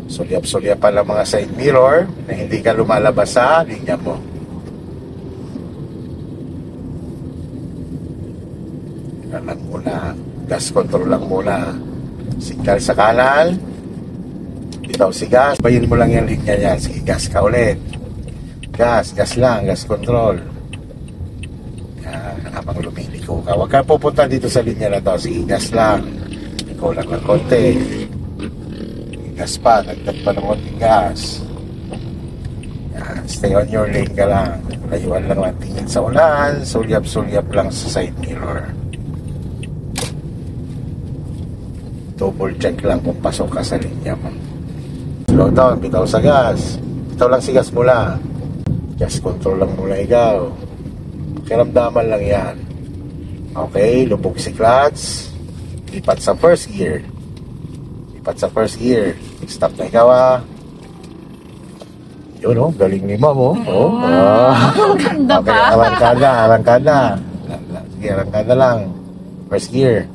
Sulyap-sulyapan lang mga side mirror na hindi ka lumalabas sa linya mo. Yan lang muna. Gas control lang muna. Signal sa kanan. Bitaw si gas. Bayin mo lang yung linya niya. Sige, gas ka ulit. Gas lang. Gas control. Yan. Habang lumiliko ka. Huwag ka pupunta dito sa linya na to. Sige, gas lang. Ikaw lang ng konti. Gas pa. Nagdag pa ng konting gas. Yan. Stay on your lane ka lang. Layuan lang ang tingin sa ulan. Sulyap-sulyap lang sa side mirror. Double check lang kung pasok ka sa linya mo. Slow down, bitaw sa gas. Bitaw lang si gas mula. Gas control lang mula ikaw. Pakiramdaman lang yan. Okay, lubog si clutch. Lipat sa first gear. Lipat sa first gear. Stop na ikaw ah. Yun oh, galing ni ma'am oh. Ganda Okay, pa. arangkada. Sige, arangkada lang. First gear.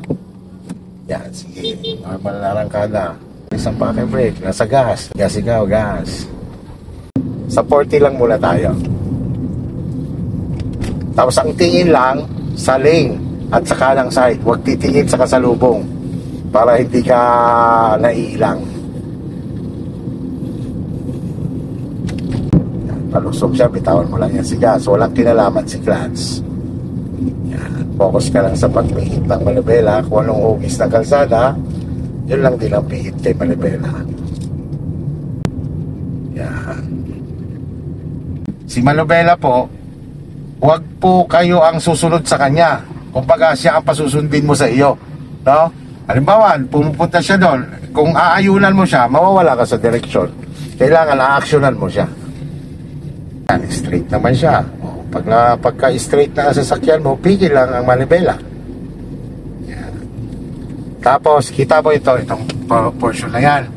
Yan, sige. Normal na arangkada. Isang pake brake. Nasa gas. Gas ikaw, gas. Sa 40 lang muna tayo. Tapos ang tingin lang sa lane at sa kanang side. Huwag titingin sa kasalubong para hindi ka naiilang. Palusog siya, bitawan mo lang yan si gas. Walang kinalaman si clutch. Yan. Focus ka lang sa pagpihit ng manubela. Kung anong hugis ng kalsada, yun lang din ang pihit kay manubela. Yan. Si manubela po, huwag po kayo ang susunod sa kanya. Kumbaga siya ang pasusundin mo sa iyo. No? Halimbawa, pumupunta siya doon. Kung aayunan mo siya, mawawala ka sa direksyon. Kailangan a-actionan mo siya. Yan, straight naman siya. Pagka-straight na sasakyan mo, pigil lang ang manibela. Yan. Tapos, kita mo itong portion na yan.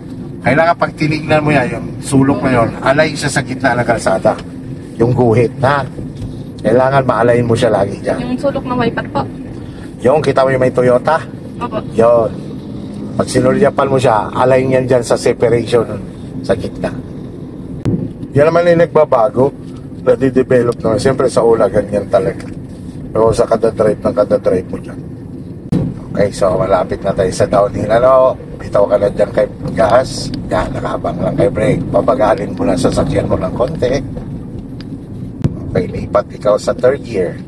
Kailangan pag tinignan mo yan, yung sulok na yun, alay siya sa gitna ng kalsada. Yung guhit, ha? Kailangan maalayin mo siya lagi dyan. Yung sulok na wiper po. Yung, kita mo yung may Toyota? Opo. Yun. Pag sinulyapan mo siya, alayin yan dyan sa separation sa gitna. Yan naman yung nagbabago. Nadidevelop naman. Siyempre sa ula, ganyan talaga. Pero sa kada-drive mo dyan. Okay, so malapit na tayo sa downhill. Ano, bitaw ka na dyan kay gas. Yan, nakabang lang kay brake. Papagalin mo lang sa sakyan mo ng konti. Okay, lipat ikaw sa third gear.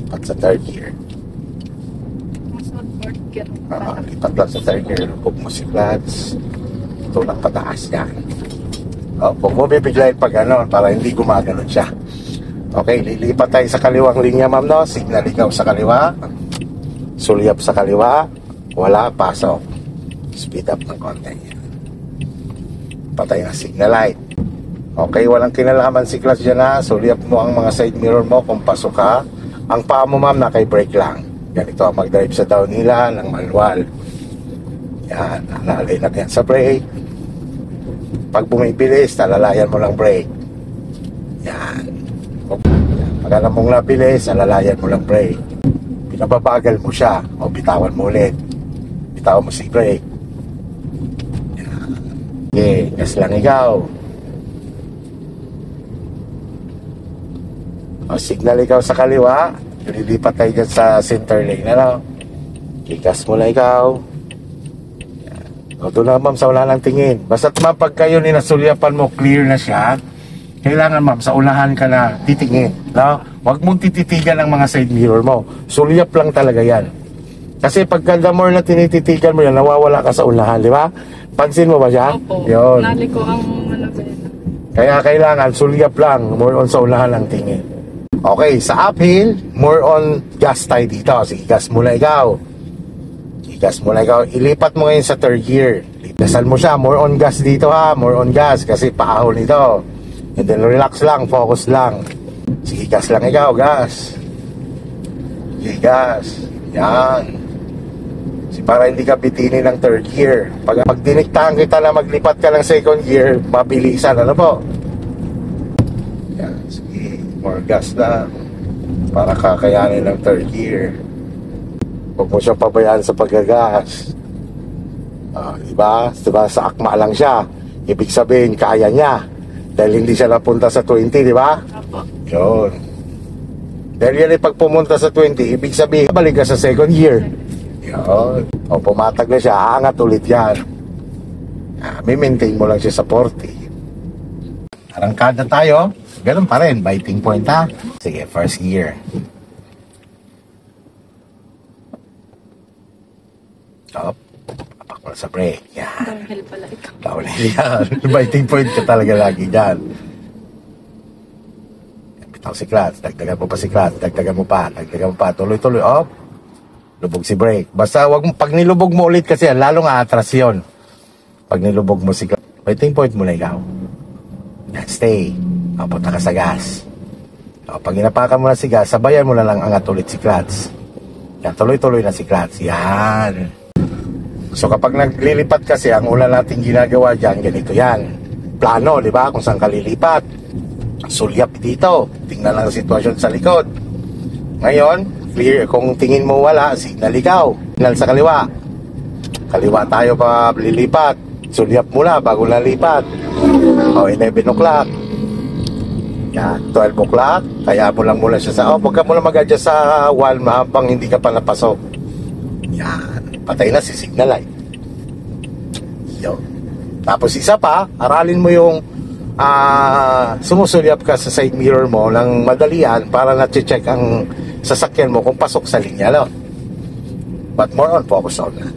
Lipat sa third gear. Lipat lang sa third gear. Lubog mo si clutch. Ito lang pataas yan. Huwag mo bibiglayin pag ano, para hindi gumagano siya. Okay, lilipat tayo sa kaliwang linya, ma'am, no? Signal ikaw sa kaliwa. Sulyap sa kaliwa. Wala, pasok. Speed up ng konti. Patay na signal light. Okay, walang kinalaman si clutch dyan, ha? Sulyap mo ang mga side mirror mo kung pasok ka. Ang paa mo, ma'am, naka-brake lang. Ganito ang mag-drive sa downhill ng manual. Yan, nalay natin sa brake. Pag bumibilis, talalayan mo lang brake. Yan. Pag alam mong nabilis, talalayan mo lang brake. Pinababagal mo siya, o bitawan mo ulit. Bitawan mo si brake. Yan. Okay, gas lang ikaw. O, signal ikaw sa kaliwa. Lilipat tayo dyan sa center lane. Ano? Igas mo na ikaw. O, doon na, ma'am, sa wala lang tingin. Basta't, ma'am, pag kayo ninasulyapan mo, clear na siya, kailangan, ma'am, sa unahan ka na titingin. No? Huwag mong tititigan ang mga side mirror mo. Sulyap lang talaga yan. Kasi pagka the more na tinititigan mo yan, nawawala ka sa unahan, di ba? Pansin mo ba siya? Opo. Yun. Naliko ang manubela. Kaya kailangan, sulyap lang, more on sa unahan lang tingin. Okay, sa uphill, more on gas tayo dito. Sige, gas muna ikaw. Gas mo na ikaw, ilipat mo ngayon sa third gear. Gasan mo siya, more on gas dito ha, more on gas kasi paahon nito. And then relax lang, focus lang. Sige, gas lang ikaw, gas. Sige, gas. Yan. Para hindi ka bitinin ng third gear. Pag diniktahan kita na maglipat ka ng second gear, mabilisan, ano po? Yan, sige, more gas lang. Para kakayanin ng third gear. Huwag mo siya pabayaan sa paggagas. Diba? Diba? Sa akma lang siya. Ibig sabihin, kaya niya. Dahil hindi siya napunta sa 20, di ba? Opo. Yun. Dahil yan ay pag pumunta sa 20, ibig sabihin, balik ka sa second year. Yun. O pumatag na siya, aangat ulit yan. May maintain mo lang siya sa 40. Arangkada tayo. Ganun pa rin, biting point ha. Sige, first gear. Up. Apak mo sa brake. Yan. Downhill pala ito. Downhill yan. Biting point ka talaga lagi dyan. Bitaw si clutch. Dagdagan mo pa si clutch. Dagdagan mo pa. Dagdagan mo pa. Tuloy-tuloy. Up. Lubog si brake. Basta wag mo, pag nilubog mo ulit kasi lalong aatras yun. Pag nilubog mo si clutch. Biting point mo na ikaw. Yan, stay. Punta ka sa gas. Pag inapakan mo na si gas, sabayan mo na lang angat ulit si clutch. Yan, tuloy-tuloy na si clutch. Yan. So kapag naglilipat kasi, ang una natin ginagawa dyan, ganito yan. Plano, di ba? Kung saan ka lilipat. Sulyap dito. Tingnan lang ang sitwasyon sa likod. Ngayon, clear. Kung tingin mo wala, signal ikaw. Signal sa kaliwa. Kaliwa tayo pa lilipat. Sulyap mula bago nalipat. 11 o'clock. Yan, 12 o'clock. Kaya mo lang muna siya sa... huwag ka muna mag-adjust sa wall habang hindi ka pa napasok. Yan. Patay na si signal light. Yun. Tapos isa pa, aralin mo yung sumusulyap ka sa side mirror mo ng madalian para na-check ang sasakyan mo kung pasok sa linya. No? But more on, focus on that.